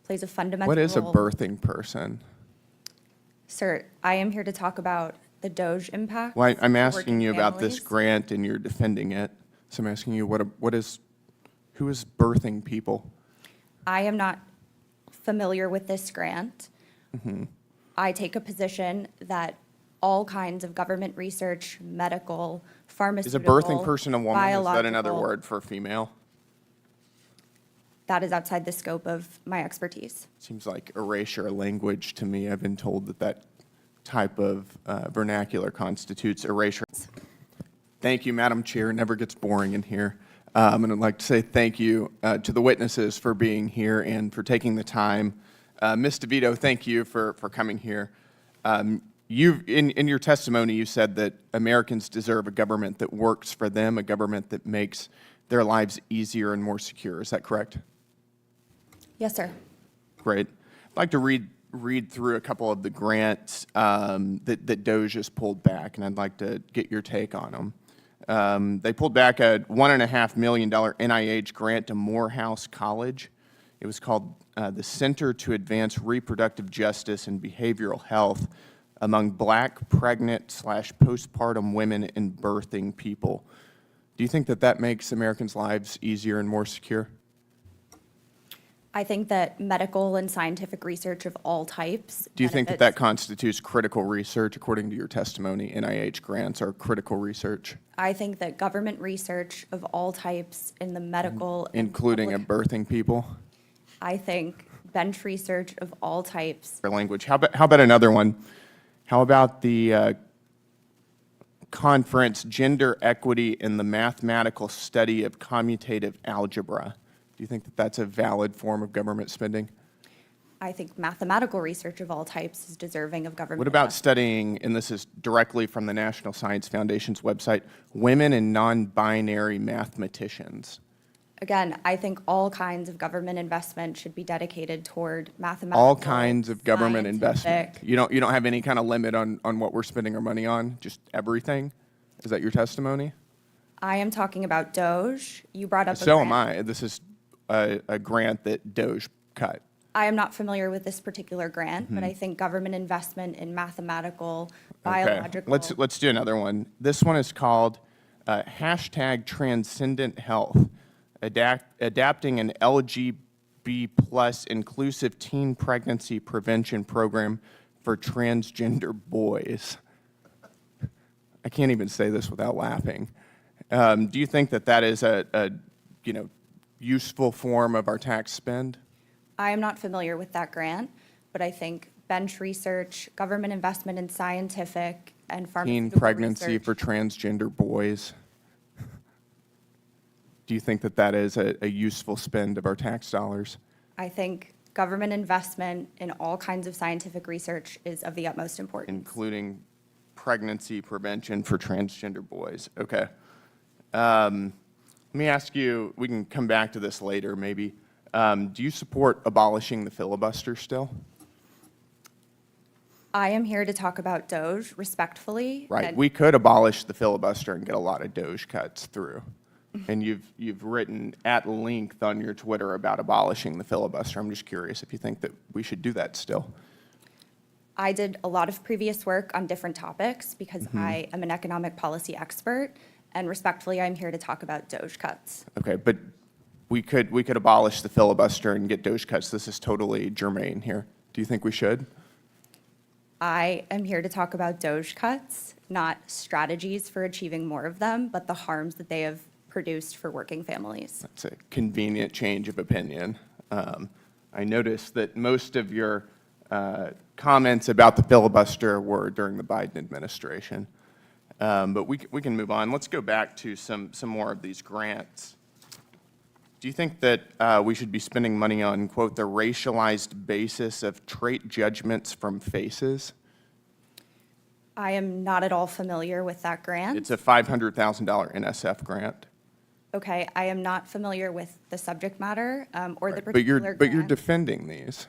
plays a fundamental What is a role. birthing person? Sir, I am here to talk about the Doge impact. Well, I'm for asking working you about this families. grant and you're defending it. So I'm asking you, who is birthing people? I am not familiar with this grant. Mm-hmm. I take a position that all kinds of government research, medical, pharmaceutical, Is a birthing person a woman? Is that another biological, word for female? that is outside the scope of my expertise. Seems like erasure language to me. I've been told that that type of vernacular constitutes erasure. Thank you, Madam Chair. It never gets boring in here. And I'd like to say thank you to the witnesses for being here and for taking the time. Ms. DeVito, thank you for coming here. In your testimony, you said that Americans deserve a government that works for them, a government that makes their lives easier and more secure. Is that correct? Yes, sir. Great. I'd like to read through a couple of the grants that Doge has pulled back, and I'd like to get your take on them. They pulled back a $1.5 million NIH grant to Morehouse College. It was called the Center to Advance Reproductive Justice and Behavioral Health among Black, pregnant/postpartum women and birthing people. Do you think that that makes Americans' lives easier and more secure? I think that medical and scientific research of all types. Do you think that that constitutes critical research? According to your testimony, NIH grants are critical research? I think that government research of all types in the medical, including and birthing people? I think bench research of all types. Language. How about another one? How about the conference, Gender Equity in the Mathematical Study of Commutative Algebra? Do you think that that's a valid form of government spending? I think mathematical research of all types is deserving of government. What about studying, and this is directly from the National Science Foundation's website, women and non-binary mathematicians? Again, I think all kinds of government investment should be dedicated toward mathematical. All kinds of government investment. scientific. You don't have any kind of limit on what we're spending our money on? Just everything? Is that your testimony? I am talking about Doge. You brought up. So am I. This is a grant that Doge cut. I am not familiar with this particular grant, but I think government investment in mathematical, biological. Okay. Let's do another one. This one is called hashtag Transcendent Health, adapting an LGB plus inclusive teen pregnancy prevention program for transgender boys. I can't even say this without laughing. Do you think that that is a useful form of our tax spend? I am not familiar with that grant, but I think bench research, government investment in scientific and pharmaceutical Teen pregnancy research. for transgender boys. Do you think that that is a useful spend of our tax dollars? I think government investment in all kinds of scientific research is of the utmost importance. Including pregnancy prevention for transgender boys. Okay. Let me ask you, we can come back to this later maybe. Do you support abolishing the filibuster still? I am here to talk about Doge respectfully. Right. and We could abolish the filibuster and get a lot of Doge cuts through. And you've written at length on your Twitter about abolishing the filibuster. I'm just curious if you think that we should do that still. I did a lot of previous work on different topics because I am an economic policy expert, and respectfully, I'm here to talk about Doge cuts. Okay, but we could abolish the filibuster and get Doge cuts. This is totally germane here. Do you think we should? I am here to talk about Doge cuts, not strategies for achieving more of them, but the harms that they have produced for working families. That's a convenient change of opinion. I noticed that most of your comments about the filibuster were during the Biden administration. But we can move on. Let's go back to some more of these grants. Do you think that we should be spending money on, quote, the racialized basis of trait judgments from faces? I am not at all familiar with that grant. It's a $500,000 NSF grant. Okay, I am not familiar with the subject matter or the particular grant. But you're defending these.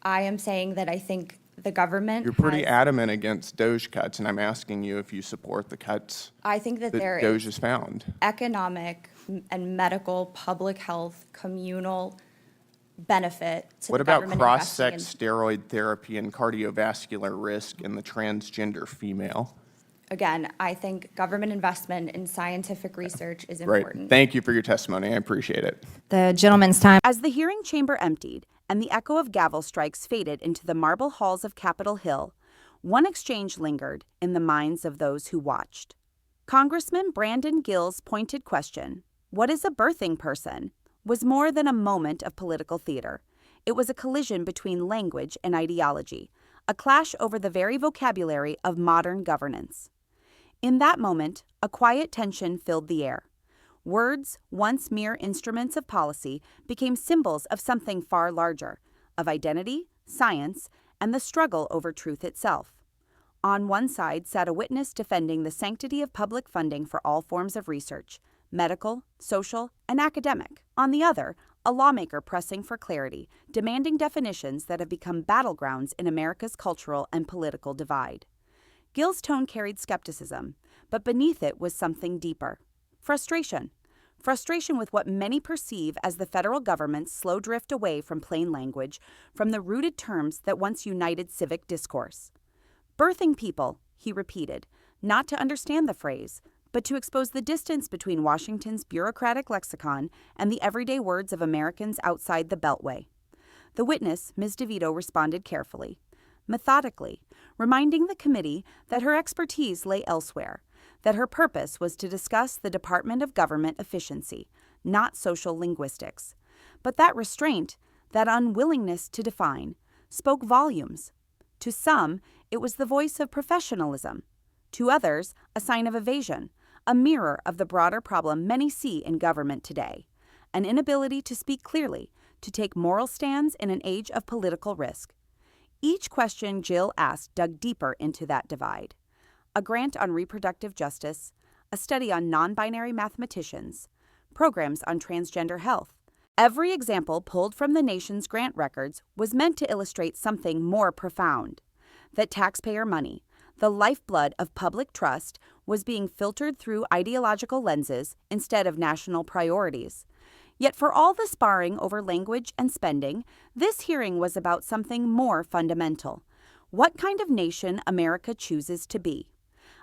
I am saying that I think the government You're pretty has, adamant against Doge cuts, and I'm asking you if you support the cuts I think that that there Doge is has found. economic and medical, public health, communal benefit to What the about government investing in. cross-sex steroid therapy and cardiovascular risk in the transgender female? Again, I think government investment in scientific research is Right. important. Thank you for your testimony. I appreciate it. The gentleman's time. As the hearing chamber emptied and the echo of gavel strikes faded into the marble halls of Capitol Hill, one exchange lingered in the minds of those who watched. Congressman Brandon Gill's pointed question, "What is a birthing person?" was more than a moment of political theater. It was a collision between language and ideology, a clash over the very vocabulary of modern governance. In that moment, a quiet tension filled the air. Words, once mere instruments of policy, became symbols of something far larger, of identity, science, and the struggle over truth itself. On one side sat a witness defending the sanctity of public funding for all forms of research, medical, social, and academic. On the other, a lawmaker pressing for clarity, demanding definitions that have become battlegrounds in America's cultural and political divide. Gill's tone carried skepticism, but beneath it was something deeper. Frustration. Frustration with what many perceive as the federal government's slow drift away from plain language, from the rooted terms that once united civic discourse. Birthing people, he repeated, not to understand the phrase, but to expose the distance between Washington's bureaucratic lexicon and the everyday words of Americans outside the Beltway. The witness, Ms. DeVito, responded carefully, methodically, reminding the committee that her expertise lay elsewhere, that her purpose was to discuss the Department of Government efficiency, not social linguistics. But that restraint, that unwillingness to define, spoke volumes. To some, it was the voice of professionalism. To others, a sign of evasion, a mirror of the broader problem many see in government today, an inability to speak clearly, to take moral stands in an age of political risk. Each question Gill asked dug deeper into that divide. A grant on reproductive justice, a study on non-binary mathematicians, programs on transgender health. Every example pulled from the nation's grant records was meant to illustrate something more profound, that taxpayer money, the lifeblood of public trust, was being filtered through ideological lenses instead of national priorities. Yet for all the sparring over language and spending, this hearing was about something more fundamental. What kind of nation America chooses to be?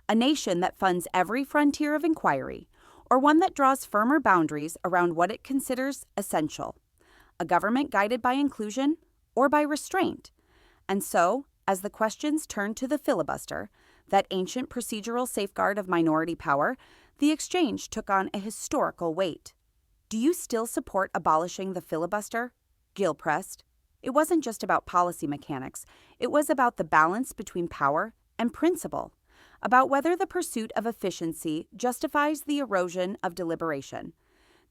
A nation that funds every frontier of inquiry, or one that draws firmer boundaries around what it considers essential? A government guided by inclusion or by restraint? And so, as the questions turned to the filibuster, that ancient procedural safeguard of minority power, the exchange took on a historical weight. "Do you still support abolishing the filibuster?" Gill pressed. It wasn't just about policy mechanics. It was about the balance between power and principle, about whether the pursuit of efficiency justifies the erosion of deliberation.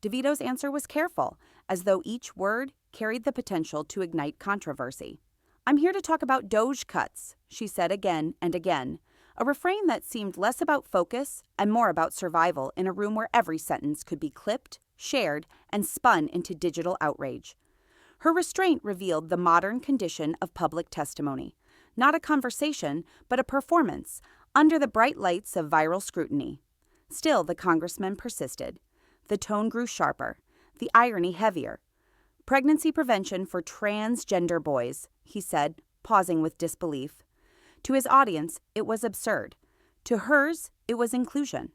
DeVito's answer was careful, as though each word carried the potential to ignite controversy. "I'm here to talk about Doge cuts," she said again and again, a refrain that seemed less about focus and more about survival in a room where every sentence could be clipped, shared, and spun into digital outrage. Her restraint revealed the modern condition of public testimony, not a conversation, but a performance, under the bright lights of viral scrutiny. Still, the congressman persisted. The tone grew sharper, the irony heavier. "Pregnancy prevention for transgender boys," he said, pausing with disbelief. To his audience, it was absurd. To hers, it was inclusion.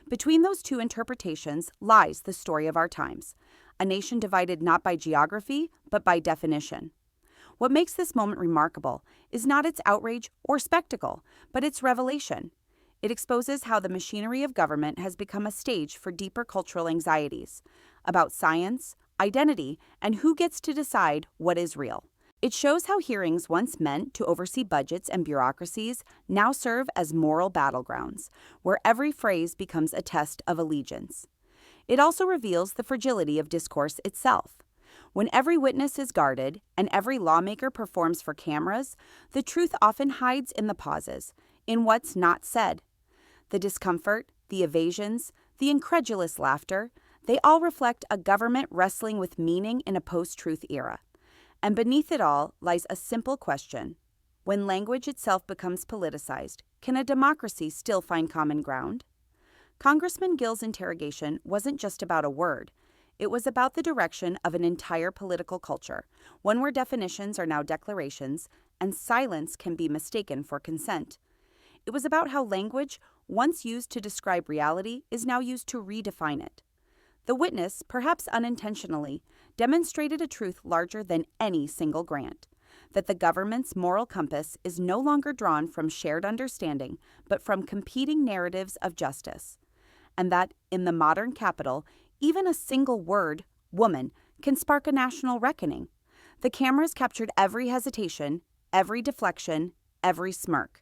Between those two interpretations lies the story of our times, a nation divided not by geography, but by definition. What makes this moment remarkable is not its outrage or spectacle, but its revelation. It exposes how the machinery of government has become a stage for deeper cultural anxieties, about science, identity, and who gets to decide what is real. It shows how hearings once meant to oversee budgets and bureaucracies now serve as moral battlegrounds, where every phrase becomes a test of allegiance. It also reveals the fragility of discourse itself. When every witness is guarded and every lawmaker performs for cameras, the truth often hides in the pauses, in what's not said. The discomfort, the evasions, the incredulous laughter, they all reflect a government wrestling with meaning in a post-truth era. And beneath it all lies a simple question. When language itself becomes politicized, can a democracy still find common ground? Congressman Gill's interrogation wasn't just about a word. It was about the direction of an entire political culture, one where definitions are now declarations and silence can be mistaken for consent. It was about how language, once used to describe reality, is now used to redefine it. The witness, perhaps unintentionally, demonstrated a truth larger than any single grant, that the government's moral compass is no longer drawn from shared understanding, but from competing narratives of justice, and that, in the modern capital, even a single word, woman, can spark a national reckoning. The cameras captured every hesitation, every deflection, every smirk.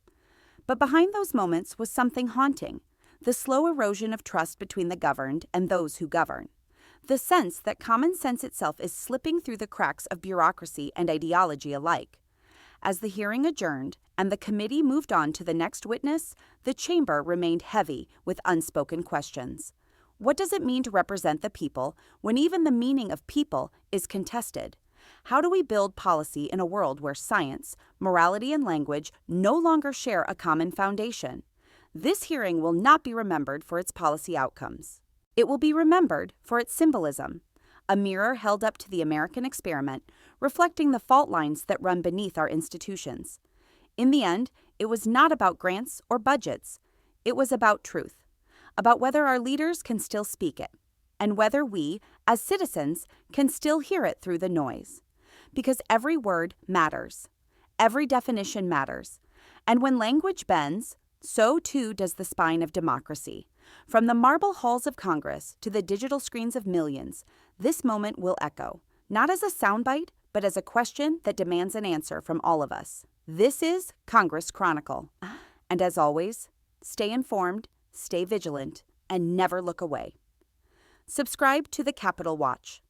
But behind those moments was something haunting, the slow erosion of trust between the governed and those who govern. The sense that common sense itself is slipping through the cracks of bureaucracy and ideology alike. As the hearing adjourned and the committee moved on to the next witness, the chamber remained heavy with unspoken questions. What does it mean to represent the people when even the meaning of people is contested? How do we build policy in a world where science, morality, and language no longer share a common foundation? This hearing will not be remembered for its policy outcomes. It will be remembered for its symbolism, a mirror held up to the American experiment, reflecting the fault lines that run beneath our institutions. In the end, it was not about grants or budgets. It was about truth, about whether our leaders can still speak it, and whether we, as citizens, can still hear it through the noise. Because every word matters. Every definition matters. And when language bends, so too does the spine of democracy. From the marble halls of Congress to the digital screens of millions, this moment will echo, not as a soundbite, but as a question that demands an answer from all of us. This is Congress Chronicle. And as always, stay informed, stay vigilant, and never look away. Subscribe to the Capitol Watch.